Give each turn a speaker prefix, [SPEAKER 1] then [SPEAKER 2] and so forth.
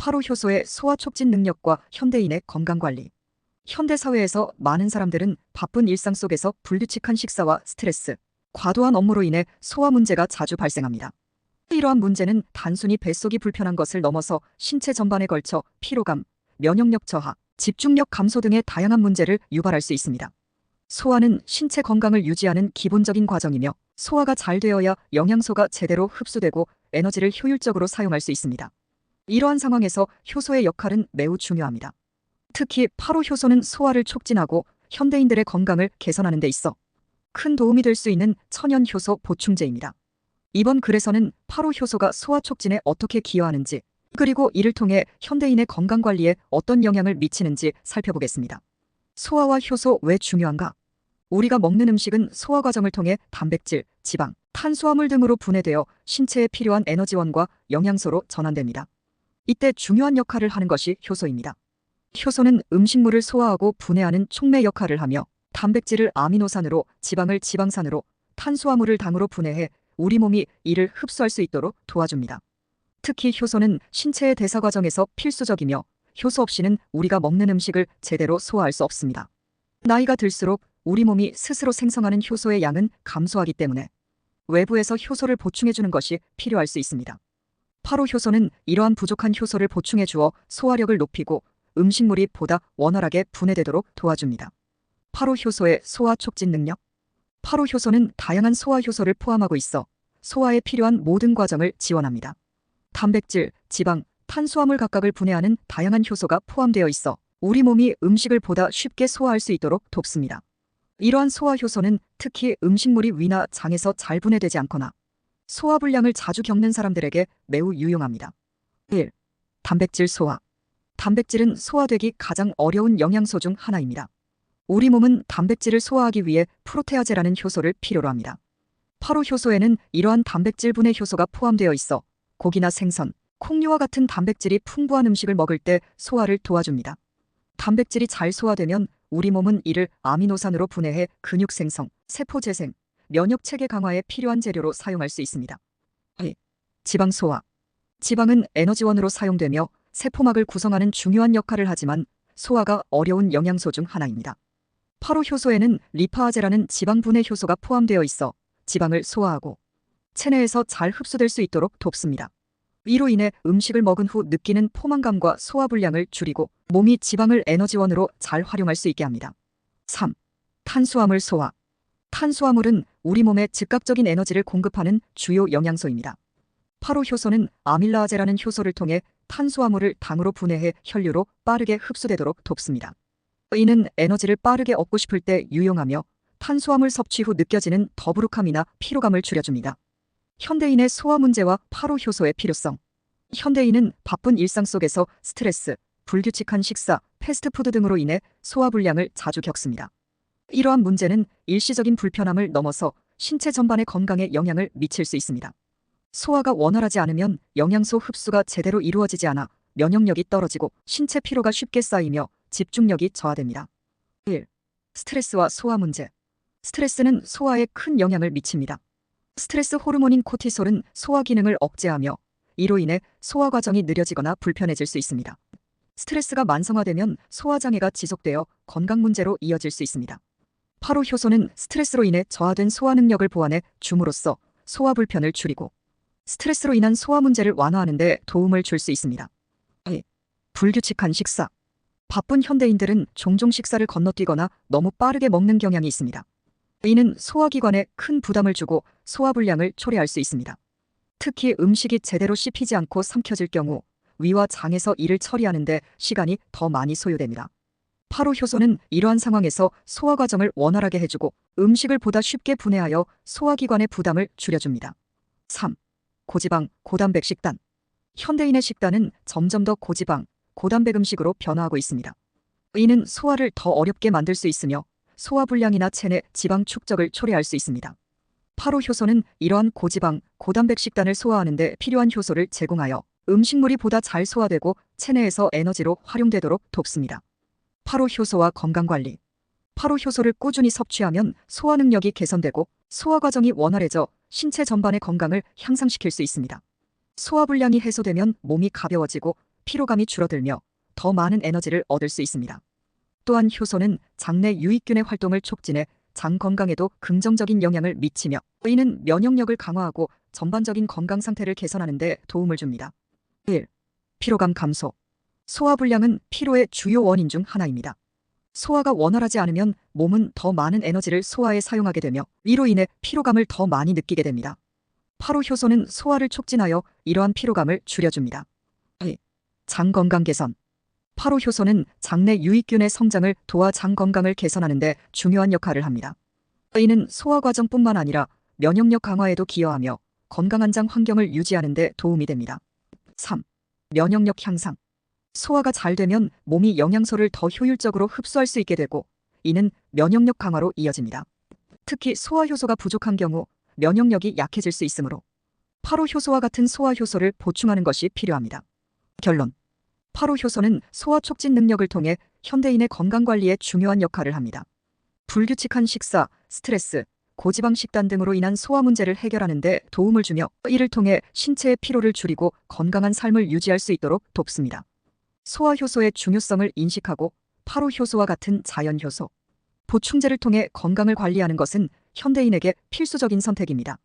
[SPEAKER 1] 8호 효소의 소화 촉진 능력과 현대인의 건강관리. 현대사회에서 많은 사람들은 바쁜 일상 속에서 불규칙한 식사와 스트레스, 과도한 업무로 인해 소화 문제가 자주 발생합니다. 이러한 문제는 단순히 뱃속이 불편한 것을 넘어서 신체 전반에 걸쳐 피로감, 면역력 저하, 집중력 감소 등의 다양한 문제를 유발할 수 있습니다. 소화는 신체 건강을 유지하는 기본적인 과정이며 소화가 잘 되어야 영양소가 제대로 흡수되고 에너지를 효율적으로 사용할 수 있습니다. 이러한 상황에서 효소의 역할은 매우 중요합니다. 특히 8호 효소는 소화를 촉진하고 현대인들의 건강을 개선하는 데 있어 큰 도움이 될 수 있는 천연 효소 보충제입니다. 이번 글에서는 8호 효소가 소화 촉진에 어떻게 기여하는지, 그리고 이를 통해 현대인의 건강 관리에 어떤 영향을 미치는지 살펴보겠습니다. 소화와 효소 왜 중요한가? 우리가 먹는 음식은 소화 과정을 통해 단백질, 지방, 탄수화물 등으로 분해되어 신체에 필요한 에너지원과 영양소로 전환됩니다. 이때 중요한 역할을 하는 것이 효소입니다. 효소는 음식물을 소화하고 분해하는 촉매 역할을 하며 단백질을 아미노산으로, 지방을 지방산으로, 탄수화물을 당으로 분해해 우리 몸이 이를 흡수할 수 있도록 도와줍니다. 특히 효소는 신체의 대사 과정에서 필수적이며 효소 없이는 우리가 먹는 음식을 제대로 소화할 수 없습니다. 나이가 들수록 우리 몸이 스스로 생성하는 효소의 양은 감소하기 때문에 외부에서 효소를 보충해주는 것이 필요할 수 있습니다. 8호 효소는 이러한 부족한 효소를 보충해 주어 소화력을 높이고 음식물이 보다 원활하게 분해되도록 도와줍니다. 8호 효소의 소화 촉진 능력. 8호 효소는 다양한 소화 효소를 포함하고 있어 소화에 필요한 모든 과정을 지원합니다. 단백질, 지방, 탄수화물 각각을 분해하는 다양한 효소가 포함되어 있어 우리 몸이 음식을 보다 쉽게 소화할 수 있도록 돕습니다. 이러한 소화 효소는 특히 음식물이 위나 장에서 잘 분해되지 않거나 소화불량을 자주 겪는 사람들에게 매우 유용합니다. 1. 단백질 소화. 단백질은 소화되기 가장 어려운 영양소 중 하나입니다. 우리 몸은 단백질을 소화하기 위해 프로테아제라는 효소를 필요로 합니다. 8호 효소에는 이러한 단백질 분해 효소가 포함되어 있어 고기나 생선, 콩류와 같은 단백질이 풍부한 음식을 먹을 때 소화를 도와줍니다. 단백질이 잘 소화되면 우리 몸은 이를 아미노산으로 분해해 근육 생성, 세포 재생, 면역 체계 강화에 필요한 재료로 사용할 수 있습니다. 2. 지방 소화. 지방은 에너지원으로 사용되며 세포막을 구성하는 중요한 역할을 하지만 소화가 어려운 영양소 중 하나입니다. 8호 효소에는 리파아제라는 지방 분해 효소가 포함되어 있어 지방을 소화하고 체내에서 잘 흡수될 수 있도록 돕습니다. 이로 인해 음식을 먹은 후 느끼는 포만감과 소화불량을 줄이고 몸이 지방을 에너지원으로 잘 활용할 수 있게 합니다. 3. 탄수화물 소화. 탄수화물은 우리 몸에 즉각적인 에너지를 공급하는 주요 영양소입니다. 8호 효소는 아밀라아제라는 효소를 통해 탄수화물을 당으로 분해해 혈류로 빠르게 흡수되도록 돕습니다. 이는 에너지를 빠르게 얻고 싶을 때 유용하며 탄수화물 섭취 후 느껴지는 더부룩함이나 피로감을 줄여줍니다. 현대인의 소화 문제와 8호 효소의 필요성. 현대인은 바쁜 일상 속에서 스트레스, 불규칙한 식사, 패스트푸드 등으로 인해 소화불량을 자주 겪습니다. 이러한 문제는 일시적인 불편함을 넘어서 신체 전반의 건강에 영향을 미칠 수 있습니다. 소화가 원활하지 않으면 영양소 흡수가 제대로 이루어지지 않아 면역력이 떨어지고 신체 피로가 쉽게 쌓이며 집중력이 저하됩니다. 1. 스트레스와 소화 문제. 스트레스는 소화에 큰 영향을 미칩니다. 스트레스 호르몬인 코티솔은 소화 기능을 억제하며 이로 인해 소화 과정이 느려지거나 불편해질 수 있습니다. 스트레스가 만성화되면 소화장애가 지속되어 건강 문제로 이어질 수 있습니다. 8호 효소는 스트레스로 인해 저하된 소화 능력을 보완해 줌으로써 소화 불편을 줄이고 스트레스로 인한 소화 문제를 완화하는 데 도움을 줄 수 있습니다. 2. 불규칙한 식사. 바쁜 현대인들은 종종 식사를 건너뛰거나 너무 빠르게 먹는 경향이 있습니다. 이는 소화기관에 큰 부담을 주고 소화불량을 초래할 수 있습니다. 특히 음식이 제대로 씹히지 않고 삼켜질 경우 위와 장에서 이를 처리하는 데 시간이 더 많이 소요됩니다. 8호 효소는 이러한 상황에서 소화 과정을 원활하게 해주고 음식을 보다 쉽게 분해하여 소화기관의 부담을 줄여줍니다. 3. 고지방, 고단백 식단. 현대인의 식단은 점점 더 고지방, 고단백 음식으로 변화하고 있습니다. 이는 소화를 더 어렵게 만들 수 있으며 소화불량이나 체내 지방 축적을 초래할 수 있습니다. 8호 효소는 이러한 고지방, 고단백 식단을 소화하는 데 필요한 효소를 제공하여 음식물이 보다 잘 소화되고 체내에서 에너지로 활용되도록 돕습니다. 8호 효소와 건강관리. 8호 효소를 꾸준히 섭취하면 소화 능력이 개선되고 소화 과정이 원활해져 신체 전반의 건강을 향상시킬 수 있습니다. 소화불량이 해소되면 몸이 가벼워지고 피로감이 줄어들며 더 많은 에너지를 얻을 수 있습니다. 또한 효소는 장내 유익균의 활동을 촉진해 장 건강에도 긍정적인 영향을 미치며 이는 면역력을 강화하고 전반적인 건강 상태를 개선하는 데 도움을 줍니다. 1. 피로감 감소. 소화불량은 피로의 주요 원인 중 하나입니다. 소화가 원활하지 않으면 몸은 더 많은 에너지를 소화에 사용하게 되며 이로 인해 피로감을 더 많이 느끼게 됩니다. 파로 효소는 소화를 촉진하여 이러한 피로감을 줄여줍니다. 2. 장 건강 개선. 파로 효소는 장내 유익균의 성장을 도와 장 건강을 개선하는 데 중요한 역할을 합니다. 이는 소화 과정뿐만 아니라 면역력 강화에도 기여하며 건강한 장 환경을 유지하는 데 도움이 됩니다. 3. 면역력 향상. 소화가 잘 되면 몸이 영양소를 더 효율적으로 흡수할 수 있게 되고 이는 면역력 강화로 이어집니다. 특히 소화 효소가 부족한 경우 면역력이 약해질 수 있으므로 파로 효소와 같은 소화 효소를 보충하는 것이 필요합니다. 결론. 파로 효소는 소화 촉진 능력을 통해 현대인의 건강 관리에 중요한 역할을 합니다. 불규칙한 식사, 스트레스, 고지방 식단 등으로 인한 소화 문제를 해결하는 데 도움을 주며 이를 통해 신체의 피로를 줄이고 건강한 삶을 유지할 수 있도록 돕습니다. 소화 효소의 중요성을 인식하고 파로 효소와 같은 자연 효소, 보충제를 통해 건강을 관리하는 것은 현대인에게 필수적인 선택입니다.